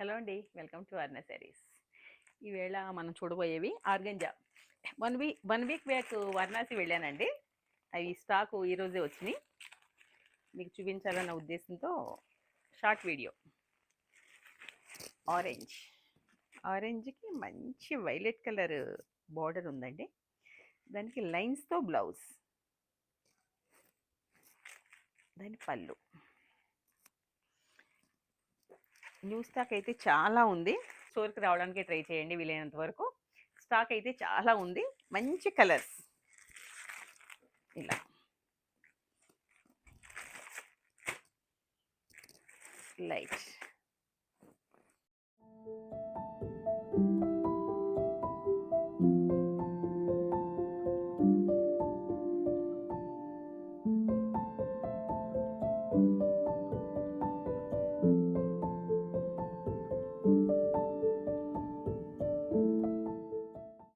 Hello అండి, welcome to అర్ణ sarees. ఈవేళ మనం చూడబోయేవి organza. One week back Varanasi వెళ్ళానండి. అవి స్టాకు ఈరోజే వచ్చినాయి. మీకు చూపించాలన్న ఉద్దేశంతో షార్ట్ వీడియో. ఆరెంజ్కి మంచి వైలెట్ కలర్ బార్డర్ ఉందండి. దానికి లైన్స్తో బ్లౌజ్, దాని పళ్ళు. న్యూ స్టాక్ అయితే చాలా ఉంది. స్టోర్కి రావడానికి ట్రై చేయండి వీలైనంత వరకు. స్టాక్ అయితే చాలా ఉంది. మంచి కలర్స్ ఇలా లైట్